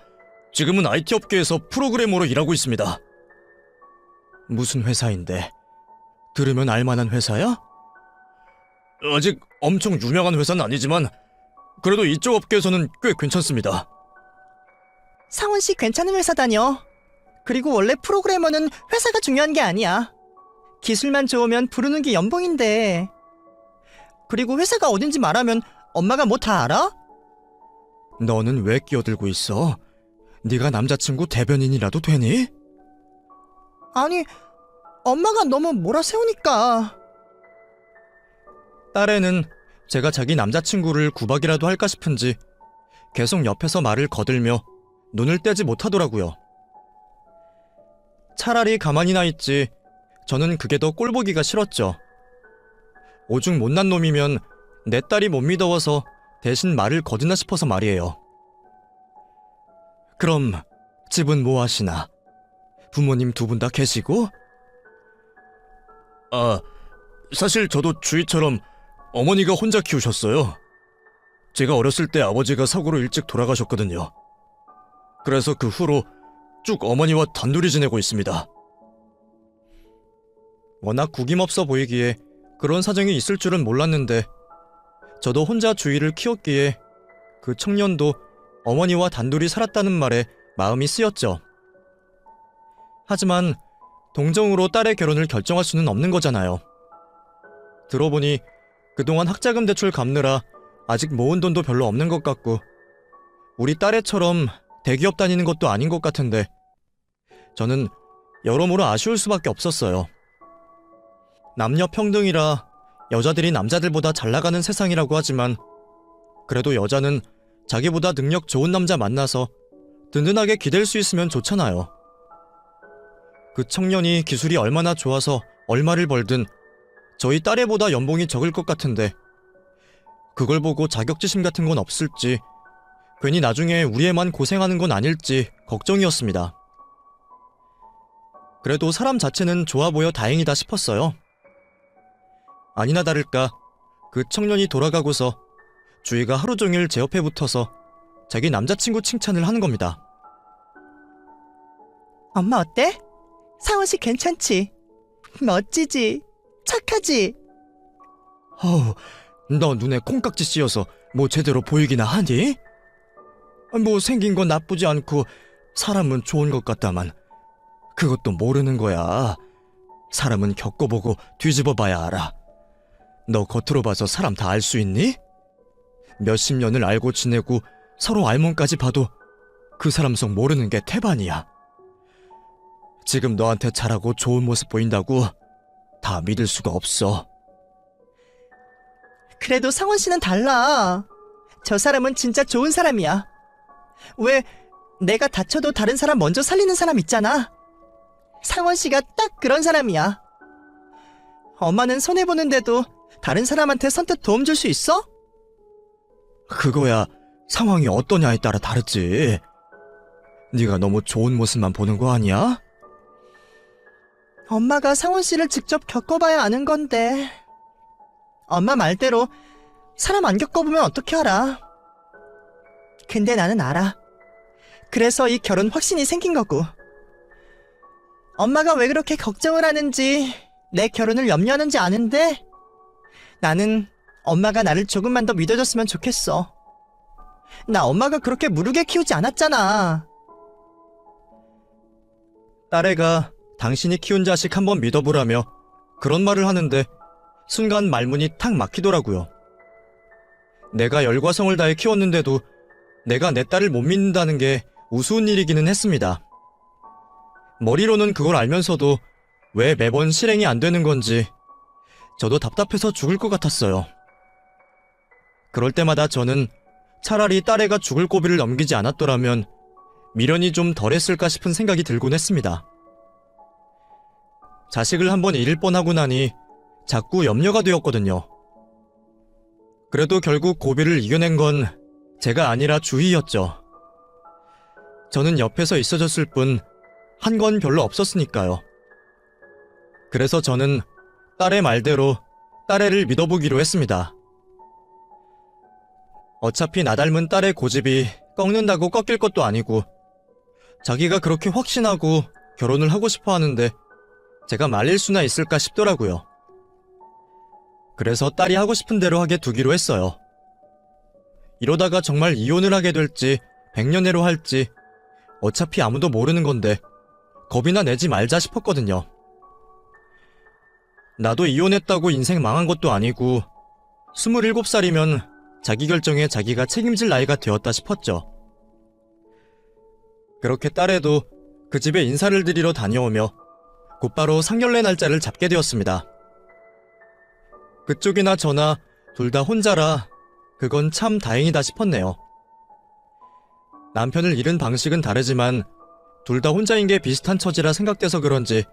지금은 IT 업계에서 프로그래머로 일하고 있습니다. 무슨 회사인데? 들으면 알만한 회사야? 아직 엄청 유명한 회사는 아니지만 그래도 이쪽 업계에서는 꽤 괜찮습니다. 상원 씨 괜찮은 회사 다녀. 그리고 원래 프로그래머는 회사가 중요한 게 아니야. 기술만 좋으면 부르는 게 연봉인데. 그리고 회사가 어딘지 말하면 엄마가 뭐 다 알아? 너는 왜 끼어들고 있어? 네가 남자친구 대변인이라도 되니? 아니, 엄마가 너무 몰아세우니까. 딸애는 제가 자기 남자친구를 구박이라도 할까 싶은지 계속 옆에서 말을 거들며 눈을 떼지 못하더라고요. 차라리 가만히나 있지 저는 그게 더 꼴보기가 싫었죠. 오죽 못난 놈이면 내 딸이 못 믿어워서 대신 말을 거두나 싶어서 말이에요. 그럼 집은 뭐 하시나? 부모님 두 분 다 계시고? 아, 사실 저도 주희처럼 어머니가 혼자 키우셨어요. 제가 어렸을 때 아버지가 사고로 일찍 돌아가셨거든요. 그래서 그 후로 쭉 어머니와 단둘이 지내고 있습니다. 워낙 구김없어 보이기에 그런 사정이 있을 줄은 몰랐는데 저도 혼자 주위를 키웠기에 그 청년도 어머니와 단둘이 살았다는 말에 마음이 쓰였죠. 하지만 동정으로 딸의 결혼을 결정할 수는 없는 거잖아요. 들어보니 그동안 학자금 대출 갚느라 아직 모은 돈도 별로 없는 것 같고 우리 딸애처럼 대기업 다니는 것도 아닌 것 같은데 저는 여러모로 아쉬울 수밖에 없었어요. 남녀 평등이라 여자들이 남자들보다 잘 나가는 세상이라고 하지만 그래도 여자는 자기보다 능력 좋은 남자 만나서 든든하게 기댈 수 있으면 좋잖아요. 그 청년이 기술이 얼마나 좋아서 얼마를 벌든 저희 딸애보다 연봉이 적을 것 같은데 그걸 보고 자격지심 같은 건 없을지 괜히 나중에 우리 애만 고생하는 건 아닐지 걱정이었습니다. 그래도 사람 자체는 좋아 보여 다행이다 싶었어요. 아니나 다를까 그 청년이 돌아가고서 주희가 하루 종일 제 옆에 붙어서 자기 남자친구 칭찬을 하는 겁니다. 엄마 어때? 상원씨 괜찮지? 멋지지? 착하지? 어우, 너 눈에 콩깍지 씌어서 뭐 제대로 보이기나 하니? 뭐 생긴 건 나쁘지 않고 사람은 좋은 것 같다만 그것도 모르는 거야. 사람은 겪어보고 뒤집어 봐야 알아. 너 겉으로 봐서 사람 다 알 수 있니? 몇십 년을 알고 지내고 서로 알몸까지 봐도 그 사람 속 모르는 게 태반이야. 지금 너한테 잘하고 좋은 모습 보인다고 다 믿을 수가 없어. 그래도 상원씨는 달라. 저 사람은 진짜 좋은 사람이야. 왜 내가 다쳐도 다른 사람 먼저 살리는 사람 있잖아. 상원씨가 딱 그런 사람이야. 엄마는 손해보는데도 다른 사람한테 선뜻 도움 줄 수 있어? 그거야 상황이 어떠냐에 따라 다르지. 네가 너무 좋은 모습만 보는 거 아니야? 엄마가 상원씨를 직접 겪어봐야 아는 건데. 엄마 말대로 사람 안 겪어보면 어떻게 알아. 근데 나는 알아. 그래서 이 결혼 확신이 생긴 거고. 엄마가 왜 그렇게 걱정을 하는지, 내 결혼을 염려하는지 아는데 나는 엄마가 나를 조금만 더 믿어줬으면 좋겠어. 나 엄마가 그렇게 무르게 키우지 않았잖아. 딸애가 당신이 키운 자식 한번 믿어보라며 그런 말을 하는데 순간 말문이 탁 막히더라고요. 내가 열과 성을 다해 키웠는데도 내가 내 딸을 못 믿는다는 게 우스운 일이기는 했습니다. 머리로는 그걸 알면서도 왜 매번 실행이 안 되는 건지 저도 답답해서 죽을 것 같았어요. 그럴 때마다 저는 차라리 딸애가 죽을 고비를 넘기지 않았더라면 미련이 좀 덜했을까 싶은 생각이 들곤 했습니다. 자식을 한번 잃을 뻔하고 나니 자꾸 염려가 되었거든요. 그래도 결국 고비를 이겨낸 건 제가 아니라 주희였죠. 저는 옆에서 있어줬을 뿐 한 건 별로 없었으니까요. 그래서 저는 딸의 말대로 딸애를 믿어보기로 했습니다. 어차피 나 닮은 딸의 고집이 꺾는다고 꺾일 것도 아니고 자기가 그렇게 확신하고 결혼을 하고 싶어 하는데 제가 말릴 수나 있을까 싶더라고요. 그래서 딸이 하고 싶은 대로 하게 두기로 했어요. 이러다가 정말 이혼을 하게 될지 백년해로 할지 어차피 아무도 모르는 건데 겁이나 내지 말자 싶었거든요. 나도 이혼했다고 인생 망한 것도 아니고 27살이면 자기 결정에 자기가 책임질 나이가 되었다 싶었죠. 그렇게 딸애도 그 집에 인사를 드리러 다녀오며 곧바로 상견례 날짜를 잡게 되었습니다. 그쪽이나 저나 둘 다 혼자라 그건 참 다행이다 싶었네요. 남편을 잃은 방식은 다르지만 둘 다 혼자인 게 비슷한 처지라 생각돼서 그런지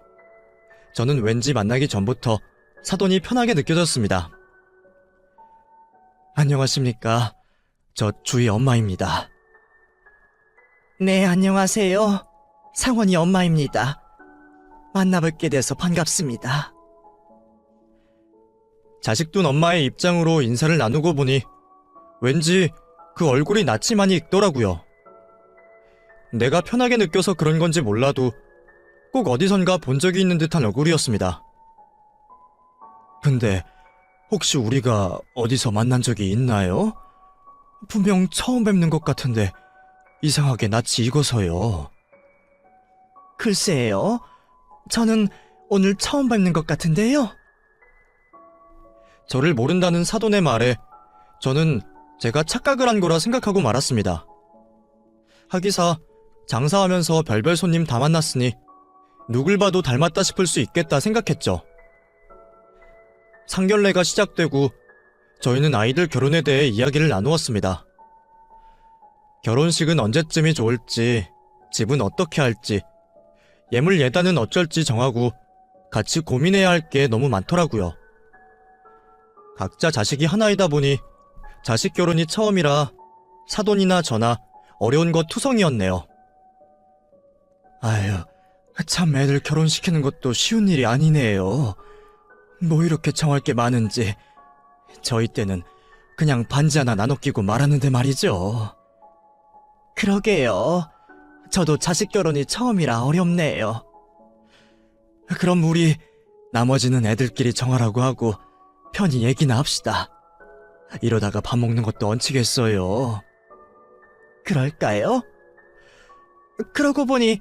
저는 왠지 만나기 전부터 사돈이 편하게 느껴졌습니다. 안녕하십니까. 저 주희 엄마입니다. 네, 안녕하세요. 상원이 엄마입니다. 만나뵙게 돼서 반갑습니다. 자식둔 엄마의 입장으로 인사를 나누고 보니 왠지 그 얼굴이 낯이 많이 익더라고요. 내가 편하게 느껴서 그런 건지 몰라도 꼭 어디선가 본 적이 있는 듯한 얼굴이었습니다. 근데 혹시 우리가 어디서 만난 적이 있나요? 분명 처음 뵙는 것 같은데 이상하게 낯이 익어서요. 글쎄요. 저는 오늘 처음 뵙는 것 같은데요. 저를 모른다는 사돈의 말에 저는 제가 착각을 한 거라 생각하고 말았습니다. 하기사 장사하면서 별별 손님 다 만났으니 누굴 봐도 닮았다 싶을 수 있겠다 생각했죠. 상견례가 시작되고 저희는 아이들 결혼에 대해 이야기를 나누었습니다. 결혼식은 언제쯤이 좋을지, 집은 어떻게 할지, 예물 예단은 어쩔지 정하고 같이 고민해야 할 게 너무 많더라고요. 각자 자식이 하나이다 보니 자식 결혼이 처음이라 사돈이나 저나 어려운 것 투성이었네요. 아유, 참 애들 결혼시키는 것도 쉬운 일이 아니네요. 뭐 이렇게 정할 게 많은지. 저희 때는 그냥 반지 하나 나눠 끼고 말았는데 말이죠. 그러게요. 저도 자식 결혼이 처음이라 어렵네요. 그럼 우리 나머지는 애들끼리 정하라고 하고 편히 얘기나 합시다. 이러다가 밥 먹는 것도 얹히겠어요. 그럴까요? 그러고 보니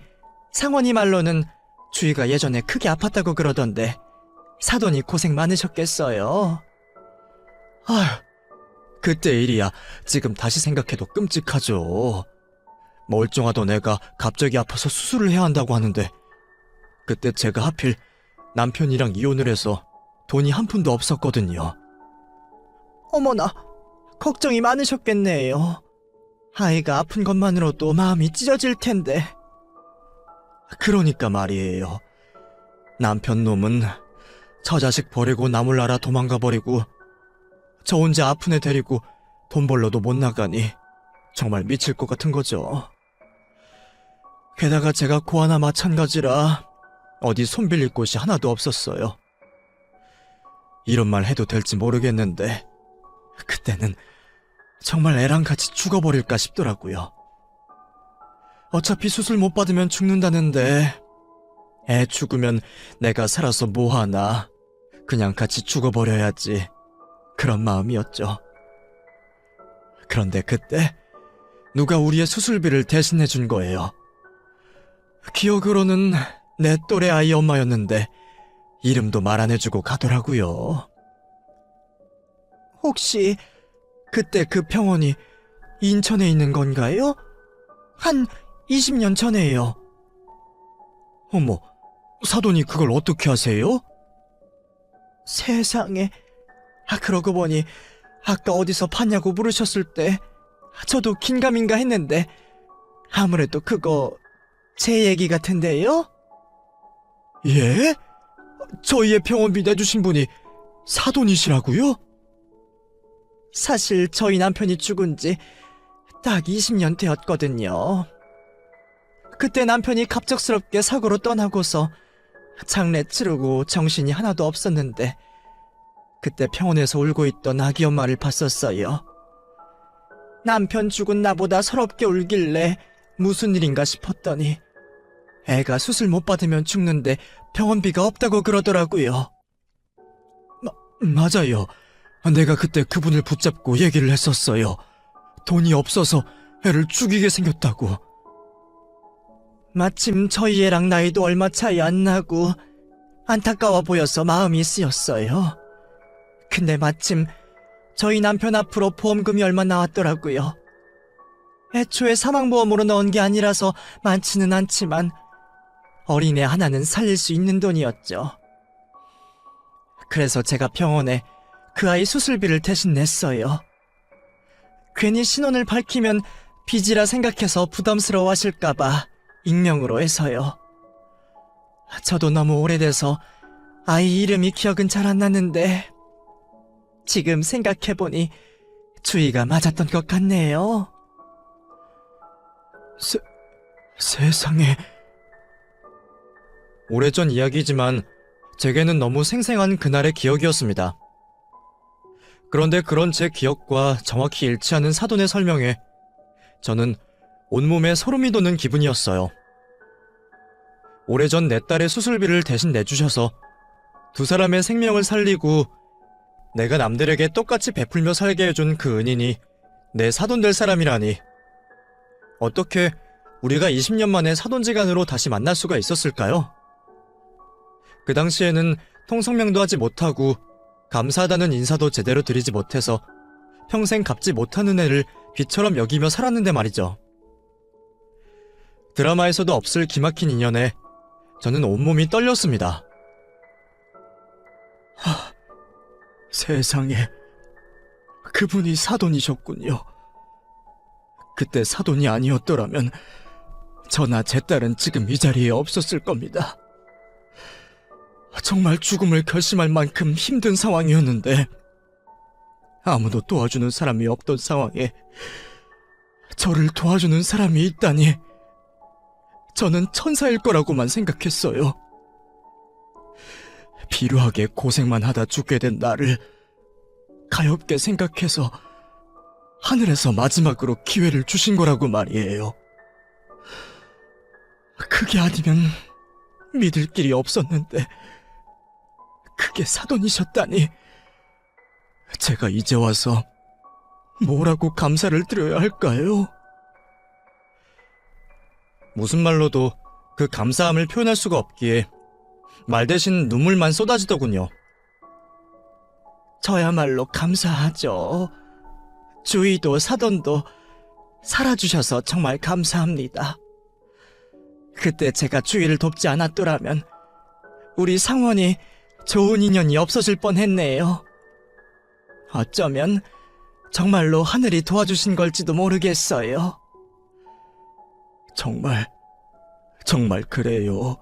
상원이 말로는 주희가 예전에 크게 아팠다고 그러던데 사돈이 고생 많으셨겠어요. 아휴, 그때 일이야 지금 다시 생각해도 끔찍하죠. 멀쩡하던 애가 갑자기 아파서 수술을 해야 한다고 하는데 그때 제가 하필 남편이랑 이혼을 해서 돈이 한 푼도 없었거든요. 어머나, 걱정이 많으셨겠네요. 아이가 아픈 것만으로도 마음이 찢어질 텐데. 그러니까 말이에요. 남편 놈은 저 자식 버리고 나몰 나라 도망가 버리고 저 혼자 아픈 애 데리고 돈 벌러도 못 나가니 정말 미칠 것 같은 거죠. 게다가 제가 고아나 마찬가지라 어디 손 빌릴 곳이 하나도 없었어요. 이런 말 해도 될지 모르겠는데 그때는 정말 애랑 같이 죽어버릴까 싶더라고요. 어차피 수술 못 받으면 죽는다는데 애 죽으면 내가 살아서 뭐하나, 그냥 같이 죽어버려야지, 그런 마음이었죠. 그런데 그때 누가 우리의 수술비를 대신해 준 거예요. 기억으로는 내 또래 아이 엄마였는데 이름도 말 안 해주고 가더라고요. 혹시 그때 그 병원이 인천에 있는 건가요? 한 20년 전에요. 어머, 사돈이 그걸 어떻게 아세요? 세상에. 그러고 보니 아까 어디서 봤냐고 물으셨을 때 저도 긴가민가 했는데 아무래도 그거 제 얘기 같은데요? 예? 저희의 병원비 내주신 분이 사돈이시라고요? 사실 저희 남편이 죽은 지 딱 20년 되었거든요. 그때 남편이 갑작스럽게 사고로 떠나고서 장례 치르고 정신이 하나도 없었는데 그때 병원에서 울고 있던 아기 엄마를 봤었어요. 남편 죽은 나보다 서럽게 울길래 무슨 일인가 싶었더니 애가 수술 못 받으면 죽는데 병원비가 없다고 그러더라고요. 맞아요. 내가 그때 그분을 붙잡고 얘기를 했었어요. 돈이 없어서 애를 죽이게 생겼다고. 마침 저희 애랑 나이도 얼마 차이 안 나고 안타까워 보여서 마음이 쓰였어요. 근데 마침 저희 남편 앞으로 보험금이 얼마 나왔더라고요. 애초에 사망보험으로 넣은 게 아니라서 많지는 않지만 어린애 하나는 살릴 수 있는 돈이었죠. 그래서 제가 병원에 그 아이 수술비를 대신 냈어요. 괜히 신원을 밝히면 빚이라 생각해서 부담스러워 하실까봐 익명으로 해서요. 저도 너무 오래돼서 아이 이름이 기억은 잘 안 나는데 지금 생각해보니 주의가 맞았던 것 같네요. 세상에. 오래전 이야기지만 제게는 너무 생생한 그날의 기억이었습니다. 그런데 그런 제 기억과 정확히 일치하는 사돈의 설명에 저는 온몸에 소름이 돋는 기분이었어요. 오래전 내 딸의 수술비를 대신 내주셔서 두 사람의 생명을 살리고 내가 남들에게 똑같이 베풀며 살게 해준 그 은인이 내 사돈 될 사람이라니. 어떻게 우리가 20년 만에 사돈지간으로 다시 만날 수가 있었을까요? 그 당시에는 통성명도 하지 못하고 감사하다는 인사도 제대로 드리지 못해서 평생 갚지 못하는 애를 비처럼 여기며 살았는데 말이죠. 드라마에서도 없을 기막힌 인연에 저는 온몸이 떨렸습니다. 세상에, 그분이 사돈이셨군요. 그때 사돈이 아니었더라면 저나 제 딸은 지금 이 자리에 없었을 겁니다. 정말 죽음을 결심할 만큼 힘든 상황이었는데 아무도 도와주는 사람이 없던 상황에 저를 도와주는 사람이 있다니, 저는 천사일 거라고만 생각했어요. 비루하게 고생만 하다 죽게 된 나를 가엾게 생각해서 하늘에서 마지막으로 기회를 주신 거라고 말이에요. 그게 아니면 믿을 길이 없었는데 그게 사돈이셨다니, 제가 이제 와서 뭐라고 감사를 드려야 할까요? 무슨 말로도 그 감사함을 표현할 수가 없기에 말 대신 눈물만 쏟아지더군요. 저야말로 감사하죠. 주위도 사돈도 살아주셔서 정말 감사합니다. 그때 제가 주위를 돕지 않았더라면 우리 상원이 좋은 인연이 없어질 뻔했네요. 어쩌면 정말로 하늘이 도와주신 걸지도 모르겠어요. 정말 그래요.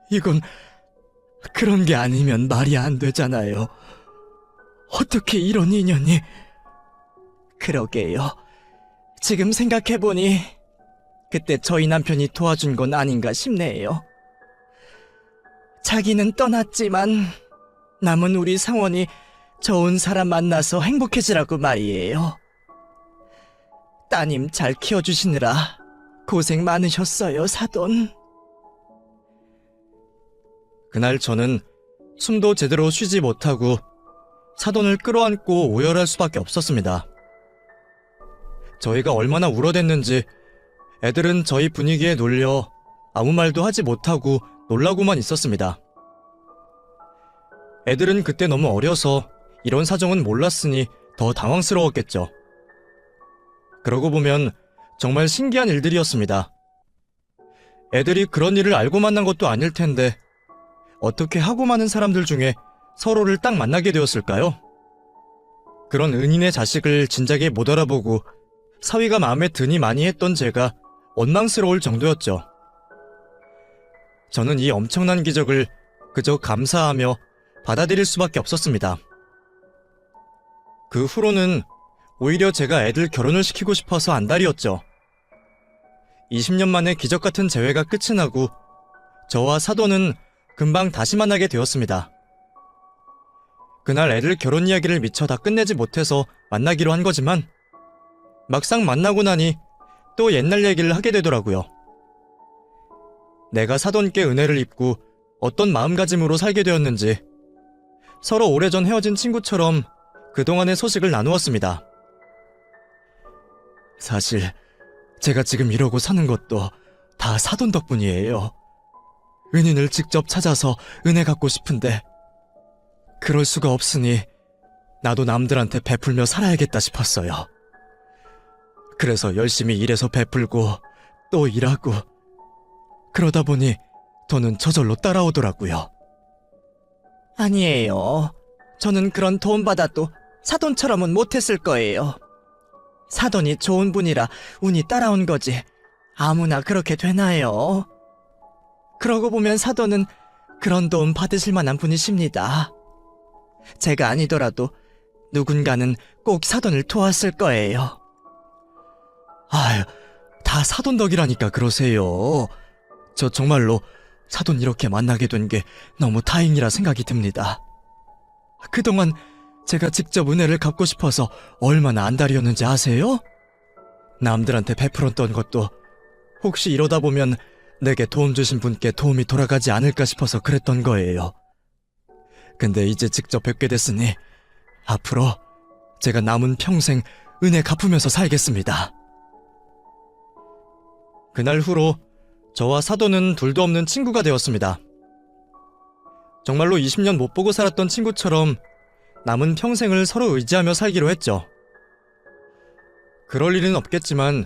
이건 그런 게 아니면 말이 안 되잖아요. 어떻게 이런 인연이... 그러게요. 지금 생각해보니 그때 저희 남편이 도와준 건 아닌가 싶네요. 자기는 떠났지만 남은 우리 상원이 좋은 사람 만나서 행복해지라고 말이에요. 따님 잘 키워주시느라 고생 많으셨어요, 사돈. 그날 저는 숨도 제대로 쉬지 못하고 사돈을 끌어안고 오열할 수밖에 없었습니다. 저희가 얼마나 울어댔는지 애들은 저희 분위기에 놀려 아무 말도 하지 못하고 놀라고만 있었습니다. 애들은 그때 너무 어려서 이런 사정은 몰랐으니 더 당황스러웠겠죠. 그러고 보면 정말 신기한 일들이었습니다. 애들이 그런 일을 알고 만난 것도 아닐 텐데 어떻게 하고 많은 사람들 중에 서로를 딱 만나게 되었을까요? 그런 은인의 자식을 진작에 못 알아보고 사위가 마음에 드니 많이 했던 제가 원망스러울 정도였죠. 저는 이 엄청난 기적을 그저 감사하며 받아들일 수밖에 없었습니다. 그 후로는 오히려 제가 애들 결혼을 시키고 싶어서 안달이었죠. 20년 만에 기적 같은 재회가 끝이 나고 저와 사돈은 금방 다시 만나게 되었습니다. 그날 애들 결혼 이야기를 미처 다 끝내지 못해서 만나기로 한 거지만 막상 만나고 나니 또 옛날 얘기를 하게 되더라고요. 내가 사돈께 은혜를 입고 어떤 마음가짐으로 살게 되었는지 서로 오래전 헤어진 친구처럼 그동안의 소식을 나누었습니다. 사실 제가 지금 이러고 사는 것도 다 사돈 덕분이에요. 은인을 직접 찾아서 은혜 갚고 싶은데 그럴 수가 없으니 나도 남들한테 베풀며 살아야겠다 싶었어요. 그래서 열심히 일해서 베풀고 또 일하고 그러다 보니 돈은 저절로 따라오더라고요. 아니에요. 저는 그런 도움 받아도 사돈처럼은 못했을 거예요. 사돈이 좋은 분이라 운이 따라온 거지. 아무나 그렇게 되나요? 그러고 보면 사돈은 그런 도움 받으실 만한 분이십니다. 제가 아니더라도 누군가는 꼭 사돈을 도왔을 거예요. 아유, 다 사돈 덕이라니까 그러세요. 저 정말로 사돈 이렇게 만나게 된 게 너무 다행이라 생각이 듭니다. 그동안 제가 직접 은혜를 갚고 싶어서 얼마나 안달이었는지 아세요? 남들한테 베풀었던 것도 혹시 이러다 보면 내게 도움 주신 분께 도움이 돌아가지 않을까 싶어서 그랬던 거예요. 근데 이제 직접 뵙게 됐으니 앞으로 제가 남은 평생 은혜 갚으면서 살겠습니다. 그날 후로 저와 사도는 둘도 없는 친구가 되었습니다. 정말로 20년 못 보고 살았던 친구처럼 남은 평생을 서로 의지하며 살기로 했죠. 그럴 일은 없겠지만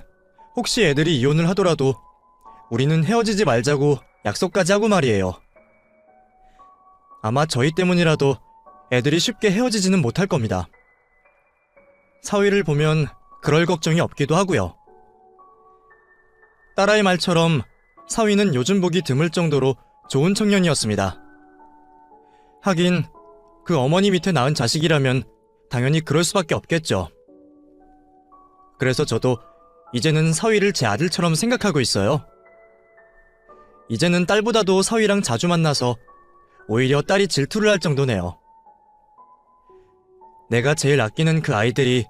혹시 애들이 이혼을 하더라도 우리는 헤어지지 말자고 약속까지 하고 말이에요. 아마 저희 때문이라도 애들이 쉽게 헤어지지는 못할 겁니다. 사위를 보면 그럴 걱정이 없기도 하고요. 딸아이 말처럼 사위는 요즘 보기 드물 정도로 좋은 청년이었습니다. 하긴 그 어머니 밑에 낳은 자식이라면 당연히 그럴 수밖에 없겠죠. 그래서 저도 이제는 사위를 제 아들처럼 생각하고 있어요. 이제는 딸보다도 사위랑 자주 만나서 오히려 딸이 질투를 할 정도네요. 내가 제일 아끼는 그 아이들이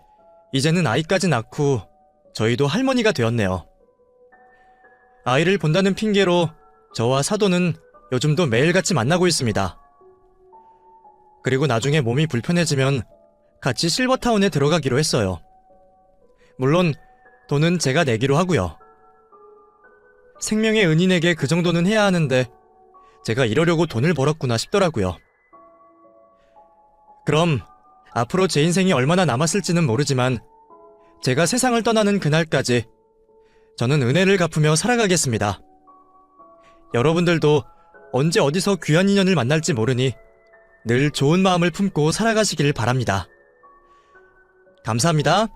이제는 아이까지 낳고 저희도 할머니가 되었네요. 아이를 본다는 핑계로 저와 사도는 요즘도 매일같이 만나고 있습니다. 그리고 나중에 몸이 불편해지면 같이 실버타운에 들어가기로 했어요. 물론 돈은 제가 내기로 하고요. 생명의 은인에게 그 정도는 해야 하는데 제가 이러려고 돈을 벌었구나 싶더라고요. 그럼 앞으로 제 인생이 얼마나 남았을지는 모르지만 제가 세상을 떠나는 그날까지 저는 은혜를 갚으며 살아가겠습니다. 여러분들도 언제 어디서 귀한 인연을 만날지 모르니 늘 좋은 마음을 품고 살아가시길 바랍니다. 감사합니다.